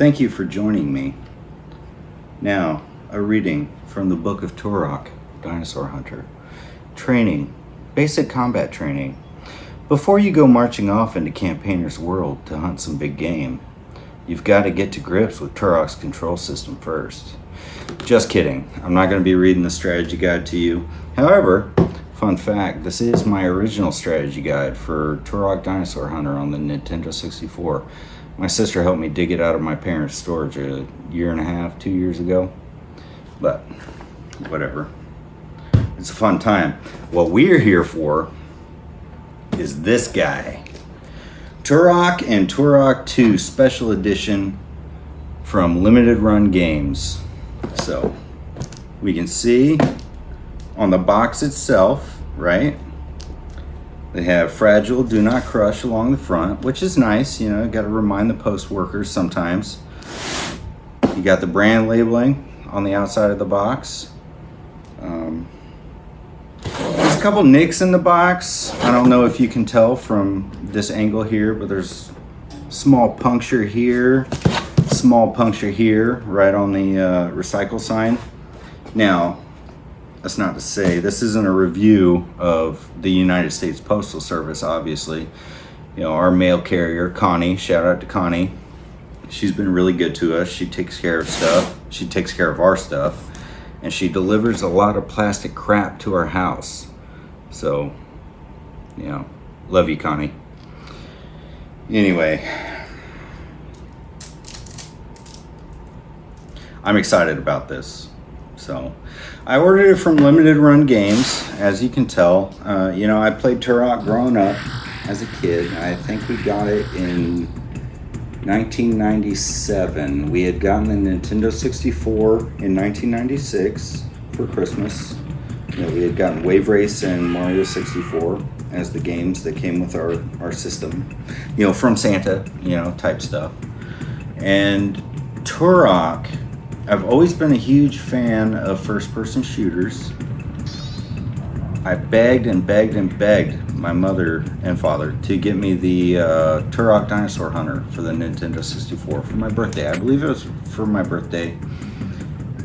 Thank you for joining me. Now, a reading from the Book of Turok, Dinosaur Hunter. Training, basic combat training. Before you go marching off into Campaigner's world to hunt some big game, you've got to get to grips with Turok's control system first. Just kidding, I'm not going to be reading the strategy guide to you. However, fun fact, this is my original strategy guide for Turok Dinosaur Hunter on the Nintendo 64. My sister helped me dig it out of my parents' storage a year and a half, 2 years ago. But, whatever. It's a fun time. What we're here for is this guy. Turok and Turok 2 Special Edition from Limited Run Games. So, we can see on the box itself, right? They have fragile, do not crush along the front, which is nice. You know, got to remind the post workers sometimes. You got the brand labeling on the outside of the box. There's a couple nicks in the box. I don't know if you can tell from this angle here, but there's small puncture here, small puncture here, right on the recycle sign. Now, that's not to say this isn't a review of the United States Postal Service, obviously. You know, our mail carrier, Connie, shout out to Connie. She's been really good to us. She takes care of stuff. She takes care of our stuff. And she delivers a lot of plastic crap to our house. So, you know, love you, Connie. Anyway, I'm excited about this. So, I ordered it from Limited Run Games, as you can tell. You know, I played Turok growing up as a kid. I think we got it in 1997. We had gotten the Nintendo 64 in 1996 for Christmas. You know, we had gotten Wave Race and Mario 64 as the games that came with our system. You know, from Santa, you know, type stuff. And Turok, I've always been a huge fan of first-person shooters. I begged and begged and begged my mother and father to get me the Turok Dinosaur Hunter for the Nintendo 64 for my birthday. I believe it was for my birthday.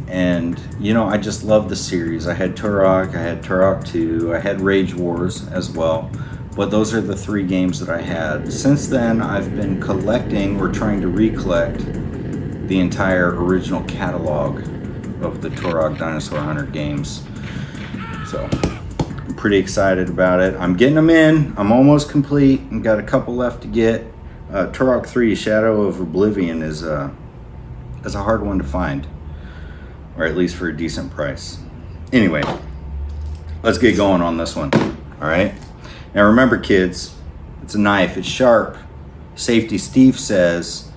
And, you know, I just love the series. I had Turok, I had Turok 2, I had Rage Wars as well. But those are the three games that I had. Since then, I've been collecting or trying to recollect the entire original catalog of the Turok Dinosaur Hunter games. So, I'm pretty excited about it. I'm getting them in. I'm almost complete. I've got a couple left to get. Turok 3 Shadow of Oblivion is a hard one to find, or at least for a decent price. Anyway, let's get going on this one. All right. Now remember, kids, it's a knife. It's sharp. Safety Steve says,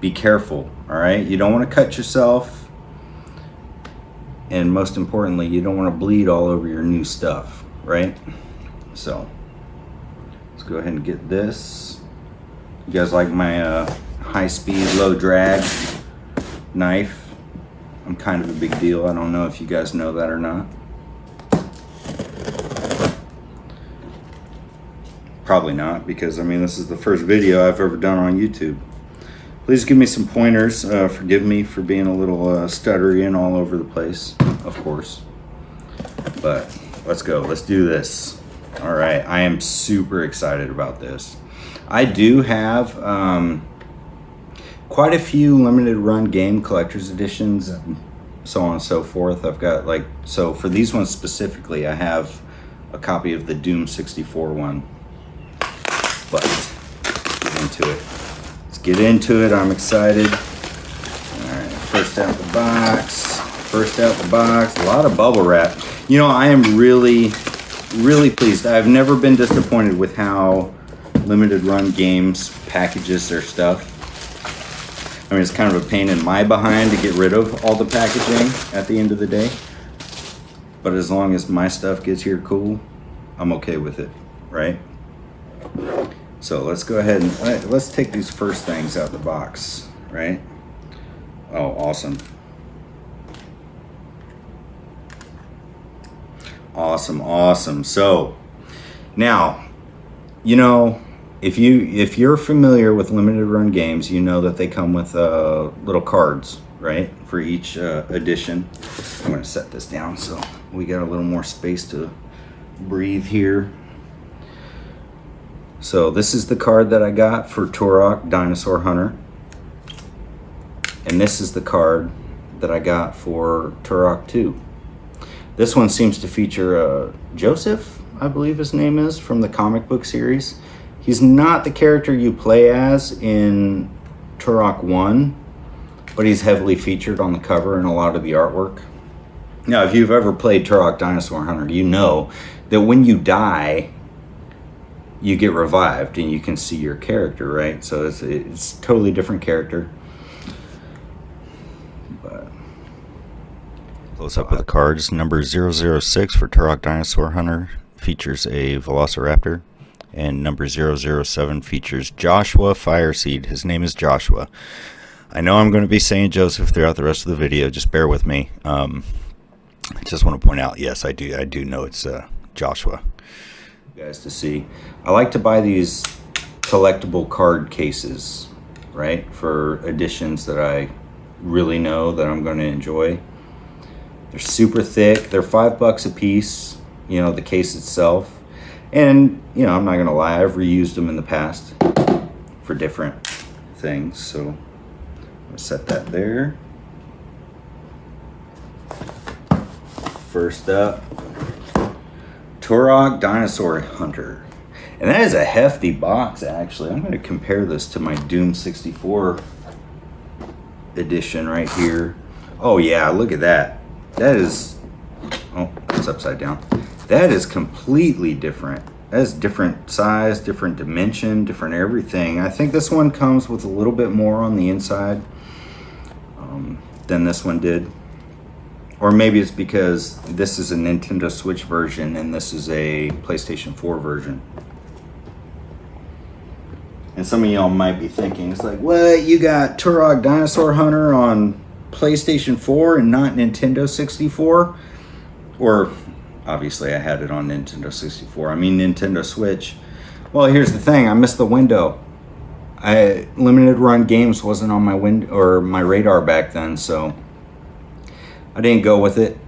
be careful, all right? You don't want to cut yourself. And most importantly, you don't want to bleed all over your new stuff, right? So, let's go ahead and get this. You guys like my high-speed, low-drag knife? I'm kind of a big deal. I don't know if you guys know that or not. Probably not, because, I mean, this is the first video I've ever done on YouTube. Please give me some pointers. Forgive me for being a little stuttery and all over the place, of course. But let's go. Let's do this. All right. I am super excited about this. I do have quite a few limited run game collector's editions and so on and so forth. I've got so for these ones specifically, I have a copy of the Doom 64 one. But get into it. Get into it. I'm excited. All right, first out the box. A lot of bubble wrap. You know, I am really pleased. I've never been disappointed with how Limited Run Games packages their stuff. I mean, it's kind of a pain in my behind to get rid of all the packaging at the end of the day, but as long as my stuff gets here cool, I'm okay with it, right? So let's go ahead and let's take these first things out of the box, right? Oh, awesome. Awesome. So now, you know, if you're familiar with limited run games, you know that they come with little cards, right, for each edition. I'm going to set this down so we got a little more space to breathe here. So this is the card that I got for Turok Dinosaur Hunter, and this is the card that I got for Turok 2. This one seems to feature Joseph, I believe his name is, from the comic book series. He's not the character you play as in Turok 1, but he's heavily featured on the cover and a lot of the artwork. Now, if you've ever played Turok Dinosaur Hunter, you know that when you die, you get revived and you can see your character, right? So it's a totally different character. But close up of the cards. Number 006 for Turok Dinosaur Hunter features a Velociraptor. And number 007 features Joshua Fireseed. His name is Joshua. I know I'm going to be saying Joseph throughout the rest of the video. Just bear with me. I just want to point out, yes, I do know it's Joshua. You guys to see. I like to buy these collectible card cases, right, for editions that I really know that I'm going to enjoy. They're super thick. They're $5 a piece, you know, the case itself. And, you know, I'm not going to lie, I've reused them in the past for different things. So I'm going to set that there. First up, Turok Dinosaur Hunter. And that is a hefty box, actually. I'm going to compare this to my Doom 64 edition right here. Oh, yeah, look at that. That is... Oh, it's upside down. That is completely different. That is different size, different dimension, different everything. I think this one comes with a little bit more on the inside than this one did. Or maybe it's because this is a Nintendo Switch version and this is a PlayStation 4 version. And some of y'all might be thinking, it's like, what? You got Turok Dinosaur Hunter on PlayStation 4 and not Nintendo 64? Or... obviously, I had it on Nintendo 64. I mean, Nintendo Switch. Well, here's the thing. I missed the window. Limited run games wasn't on my or my radar back then, so I didn't go with it.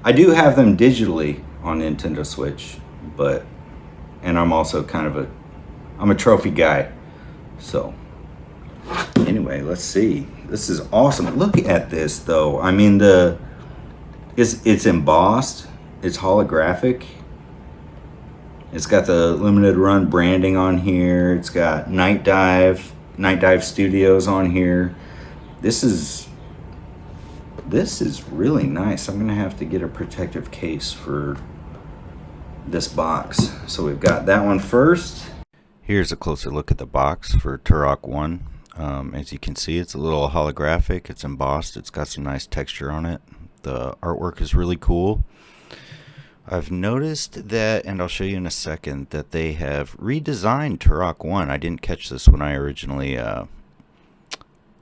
I do have them digitally on Nintendo Switch, and I'm also I'm a trophy guy. So, anyway, let's see. This is awesome. Look at this, though. I mean, it's embossed. It's holographic. It's got the limited run branding on here. It's got Night Dive Studios on here. This is really nice. I'm gonna have to get a protective case for this box. So we've got that one first. Here's a closer look at the box for Turok 1. As you can see, it's a little holographic. It's embossed. It's got some nice texture on it. The artwork is really cool. I've noticed that, and I'll show you in a second, that they have redesigned Turok 1. I didn't catch this when I originally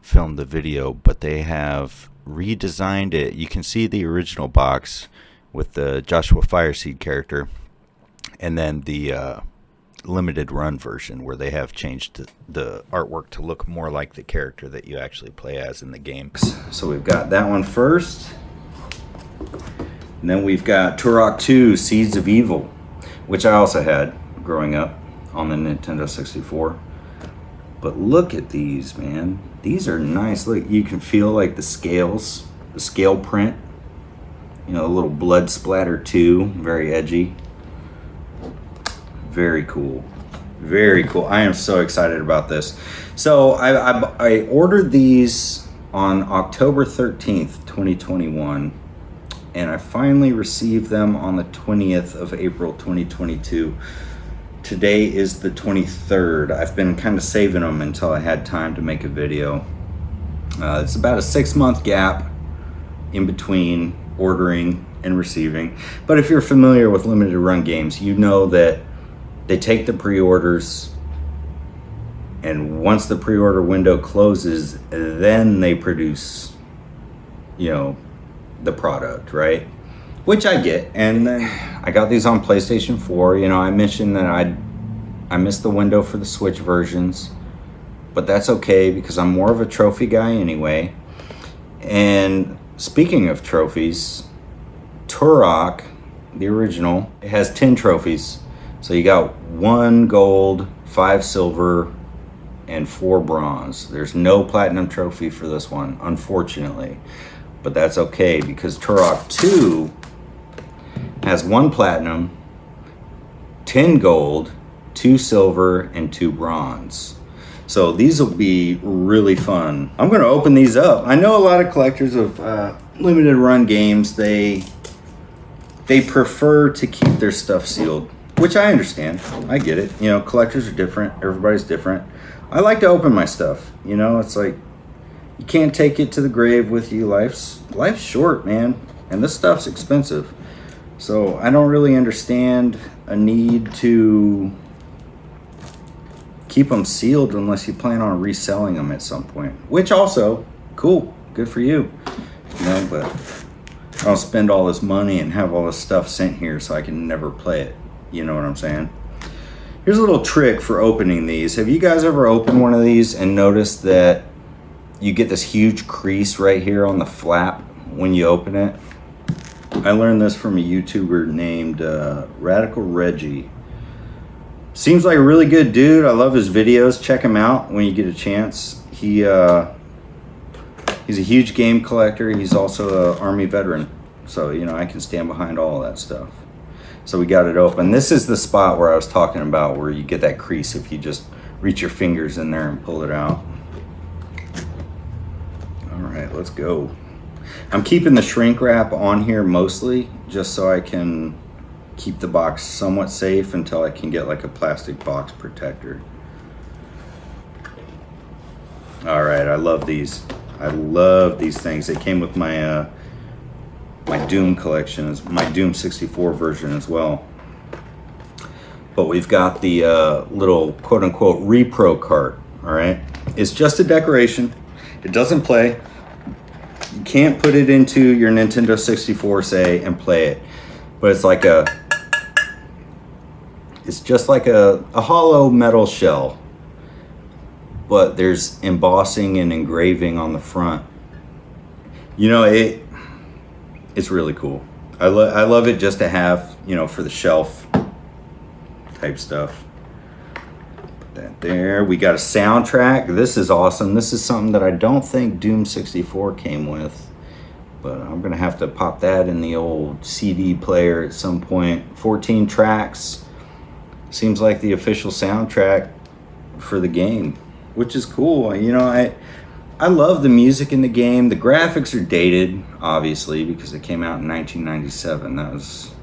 filmed the video, but they have redesigned it. You can see the original box with the Joshua Fireseed character, and then the limited run version where they have changed the artwork to look more like the character that you actually play as in the game. So we've got that one first. And then we've got Turok 2 Seeds of Evil, which I also had growing up on the Nintendo 64. But look at these, man. These are nice. Look, you can feel like the scales, the scale print. You know, a little blood splatter too. Very edgy. Very cool. Very cool. I am so excited about this. So I ordered these on October 13th, 2021. And I finally received them on the 20th of April, 2022. Today is the 23rd. I've been kind of saving them until I had time to make a video. It's about a 6-month gap in between ordering and receiving. But if you're familiar with limited run games, you know that they take the pre-orders, and once the pre-order window closes, then they produce, you know, the product, right? Which I get. And then I got these on PlayStation 4. You know, I mentioned that I missed the window for the Switch versions, but that's okay because I'm more of a trophy guy anyway. And speaking of trophies, Turok, the original, it has 10 trophies. So you got 1 gold, 5 silver, and 4 bronze. There's no platinum trophy for this one, unfortunately. But that's okay because Turok 2 has 1 platinum, 10 gold, 2 silver, and 2 bronze. So these will be really fun. I'm going to open these up. I know a lot of collectors of limited run games, they prefer to keep their stuff sealed, which I understand. I get it. You know, collectors are different. Everybody's different. I like to open my stuff. You know, it's like you can't take it to the grave with you. Life's short, man, and this stuff's expensive. So I don't really understand a need to keep them sealed unless you plan on reselling them at some point. Which also, cool, good for you. You know, but I don't spend all this money and have all this stuff sent here so I can never play it. You know what I'm saying? Here's a little trick for opening these. Have you guys ever opened one of these and noticed that you get this huge crease right here on the flap when you open it? I learned this from a YouTuber named Radical Reggie. Seems like a really good dude. I love his videos. Check him out when you get a chance. He's a huge game collector. He's also an Army veteran. So, you know, I can stand behind all of that stuff. So we got it open. This is the spot where I was talking about where you get that crease if you just reach your fingers in there and pull it out. All right, let's go. I'm keeping the shrink wrap on here mostly just so I can keep the box somewhat safe until I can get like a plastic box protector. All right, I love these. I love these things. They came with my my Doom collection, my Doom 64 version as well. But we've got the little quote-unquote repro cart. All right, it's just a decoration. It doesn't play. You can't put it into your Nintendo 64, say, and play it. But it's like it's just like a hollow metal shell. But there's embossing and engraving on the front. You know, it's really cool. I love it just to have, you know, for the shelf type stuff. Put that there. We got a soundtrack. This is awesome. This is something that I don't think Doom 64 came with. But I'm going to have to pop that in the old CD player at some point. 14 tracks. Seems like the official soundtrack for the game, which is cool. You know, I love the music in the game. The graphics are dated, obviously, because it came out in 1997. That was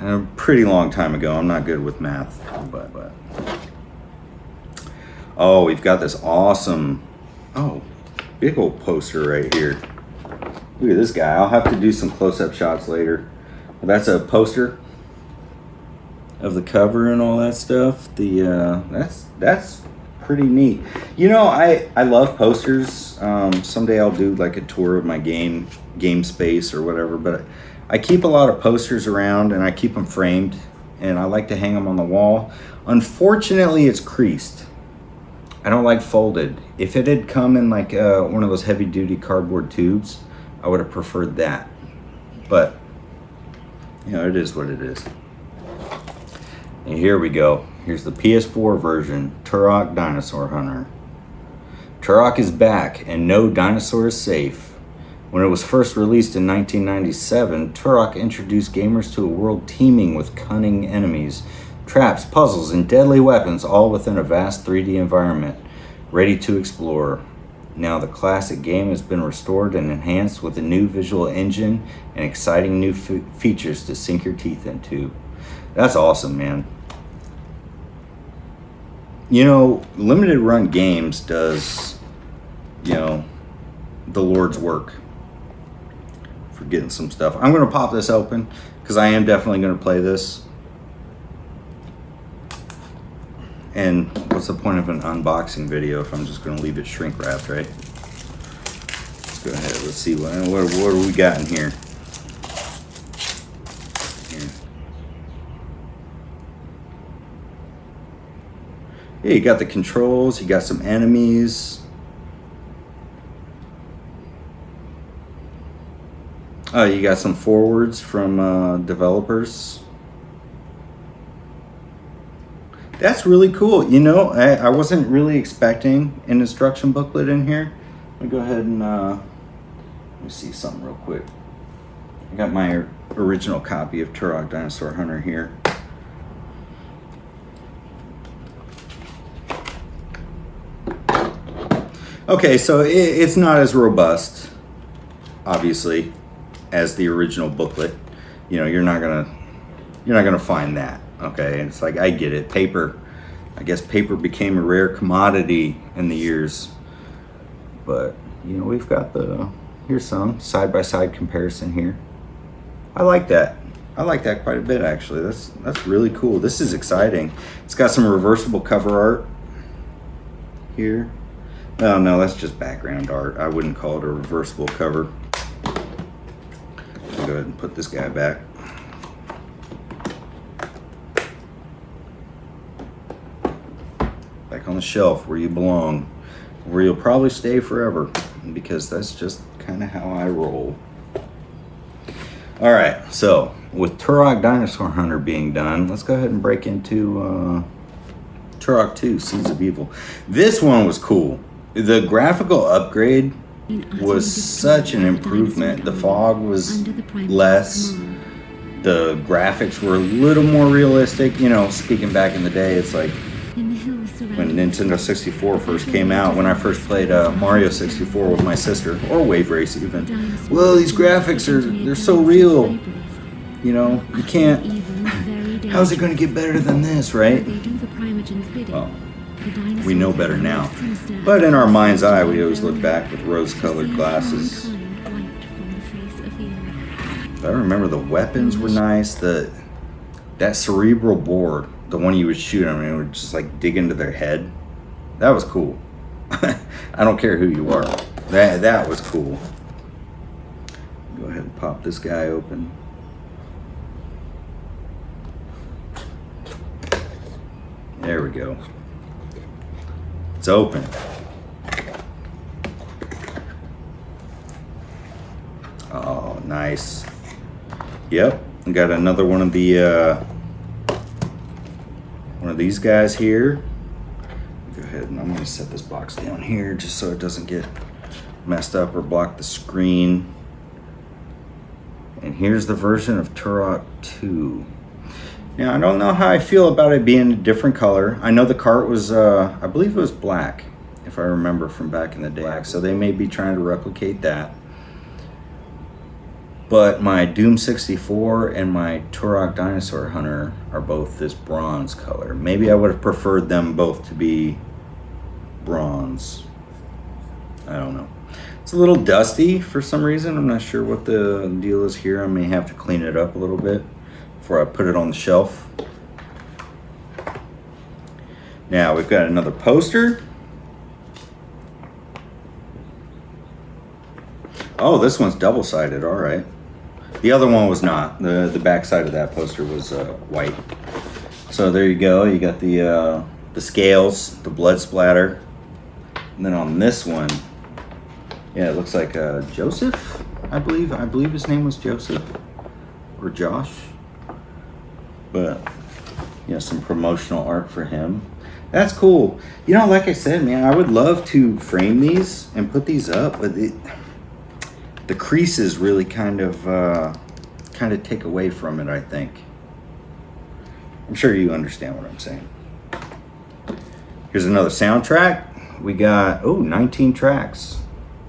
a pretty long time ago. I'm not good with math, but. Oh, we've got this awesome, big old poster right here. Look at this guy. I'll have to do some close-up shots later. That's a poster of the cover and all that stuff. That's pretty neat. You know, I love posters. Someday I'll do like a tour of my game space or whatever, but I keep a lot of posters around and I keep them framed and I like to hang them on the wall. Unfortunately, it's creased. I don't like folded. If it had come in like one of those heavy duty cardboard tubes, I would have preferred that. But, you know, it is what it is. And here we go. Here's the PS4 version, Turok Dinosaur Hunter. Turok is back, and no dinosaur is safe. When it was first released in 1997, Turok introduced gamers to a world teeming with cunning enemies, traps, puzzles, and deadly weapons, all within a vast 3D environment, ready to explore. Now the classic game has been restored and enhanced with a new visual engine and exciting new features to sink your teeth into. That's awesome, man. You know, limited run games does, you know, the Lord's work for getting some stuff. I'm going to pop this open because I am definitely going to play this. And what's the point of an unboxing video if I'm just going to leave it shrink wrapped, right? Let's go ahead. Let's see what do we got in here. Yeah, you got the controls, you got some enemies. Oh, you got some forwards from developers. That's really cool. You know, I wasn't really expecting an instruction booklet in here. Let me go ahead and let me see something real quick. I got my original copy of Turok Dinosaur Hunter here. Okay, so it's not as robust, obviously, as the original booklet. You know, you're not gonna find that. Okay, it's like, I get it. Paper, I guess paper became a rare commodity in the years, but you know, we've got here's some side-by-side comparison here. I like that. I like that quite a bit, actually. That's really cool. This is exciting. It's got some reversible cover art here. Oh no, that's just background art. I wouldn't call it a reversible cover. I'll go ahead and put this guy back. Back on the shelf where you belong, where you'll probably stay forever, because that's just kind of how I roll. All right, so with Turok Dinosaur Hunter being done, let's go ahead and break into Turok 2, Seeds of Evil. This one was cool. The graphical upgrade was such an improvement. The fog was less. The graphics were a little more realistic. You know, speaking back in the day, it's like when Nintendo 64 first came out, when I first played Mario 64 with my sister, or Wave Race even. Well, these graphics they're so real. You know, you can't, how's it going to get better than this, right? Well, we know better now. But in our mind's eye, we always look back with rose-colored glasses. I remember the weapons were nice. That cerebral board, the one you would shoot, I mean, it would just like dig into their head. That was cool. I don't care who you are. That was cool. Go ahead and pop this guy open. There we go. It's open. Oh, nice. Yep, I got another one of these guys here. Go ahead, and I'm going to set this box down here just so it doesn't get messed up or block the screen. And here's the version of Turok 2. Now, I don't know how I feel about it being a different color. I know the cart was, I believe it was black, if I remember from back in the day. So they may be trying to replicate that. But my Doom 64 and my Turok Dinosaur Hunter are both this bronze color. Maybe I would have preferred them both to be bronze. I don't know. It's a little dusty for some reason. I'm not sure what the deal is here. I may have to clean it up a little bit before I put it on the shelf. Now we've got another poster. Oh, this one's double-sided, all right. The other one was not. The back side of that poster was white. So there you go. You got the scales, the blood splatter. And then on this one, yeah, it looks like Joseph, I believe. I believe his name was Joseph or Josh. But, you know, some promotional art for him. That's cool. You know, like I said, man, I would love to frame these and put these up, but the creases really kind of take away from it, I think. I'm sure you understand what I'm saying. Here's another soundtrack. We got, 19 tracks.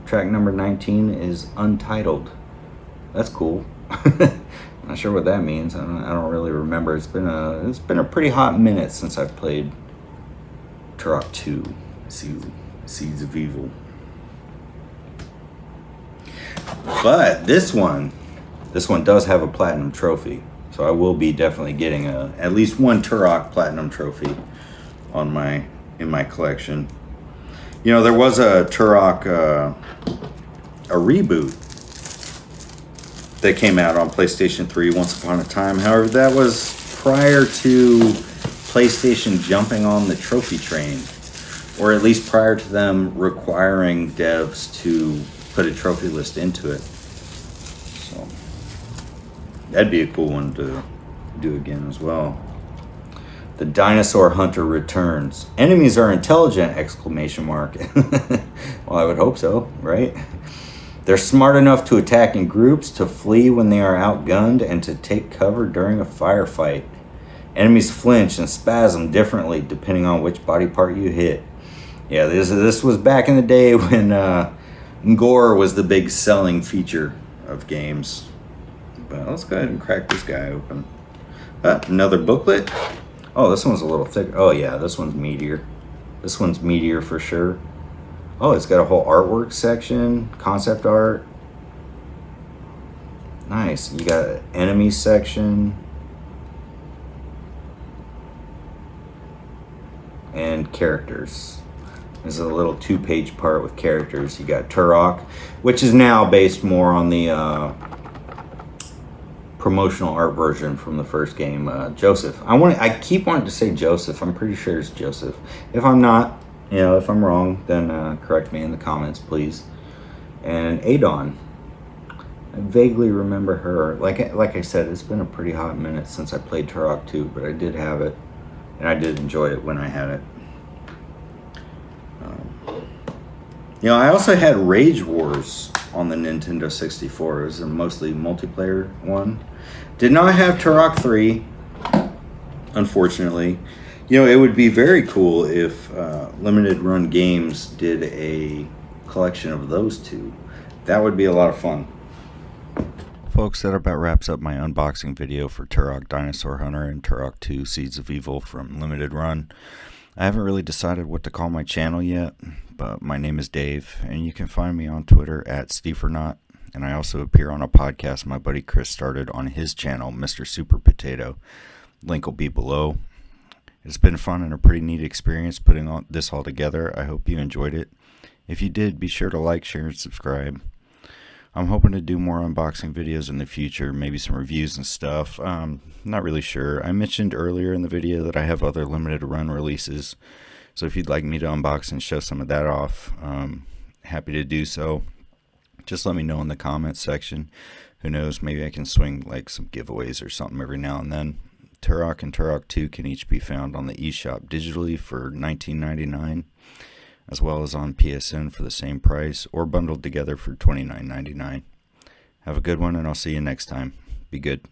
Track number 19 is Untitled. That's cool. Not sure what that means. I don't really remember. It's been a pretty hot minute since I've played Turok 2, Seeds of Evil. But this one does have a platinum trophy, so I will be definitely getting at least one Turok platinum trophy in my collection. You know, there was a Turok a reboot that came out on PlayStation 3 once upon a time. However, that was prior to PlayStation jumping on the trophy train, or at least prior to them requiring devs to put a trophy list into it. So that'd be a cool one to do again as well. The Dinosaur Hunter returns. Enemies are intelligent! Exclamation mark. Well, I would hope so, right? They're smart enough to attack in groups, to flee when they are outgunned, and to take cover during a firefight. Enemies flinch and spasm differently depending on which body part you hit. Yeah, this was back in the day when gore was the big selling feature of games. But let's go ahead and crack this guy open. Another booklet. Oh, this one's a little thick. Oh yeah, this one's meatier. This one's meatier for sure. Oh, it's got a whole artwork section, concept art. Nice. You got an enemy section. And characters. There's a little 2-page part with characters. You got Turok, which is now based more on the promotional art version from the first game. Joseph. I keep wanting to say Joseph. I'm pretty sure it's Joseph. If I'm not, if I'm wrong, then correct me in the comments, please. And Adon. I vaguely remember her. Like I said, it's been a pretty hot minute since I played Turok 2, but I did have it, and I did enjoy it when I had it. I also had Rage Wars on the Nintendo 64. It was a mostly multiplayer one. Did not have Turok 3, unfortunately. It would be very cool if Limited Run Games did a collection of those two. That would be a lot of fun. Folks, that about wraps up my unboxing video for Turok, Dinosaur Hunter, and Turok 2 Seeds of Evil from Limited Run. I haven't really decided what to call my channel yet, but my name is Dave, and you can find me on Twitter at SteveOrNot, and I also appear on a podcast my buddy Chris started on his channel, Mr. Super Potato. Link will be below. It's been fun and a pretty neat experience putting this all together. I hope you enjoyed it. If you did, be sure to like, share, and subscribe. I'm hoping to do more unboxing videos in the future, maybe some reviews and stuff. Not really sure. I mentioned earlier in the video that I have other limited run releases, so if you'd like me to unbox and show some of that off, happy to do so. Just let me know in the comments section. Who knows, maybe I can swing like some giveaways or something every now and then. Turok and Turok 2 can each be found on the eShop digitally for $19.99. as well as on PSN for the same price, or bundled together for $29.99. Have a good one, and I'll see you next time. Be good.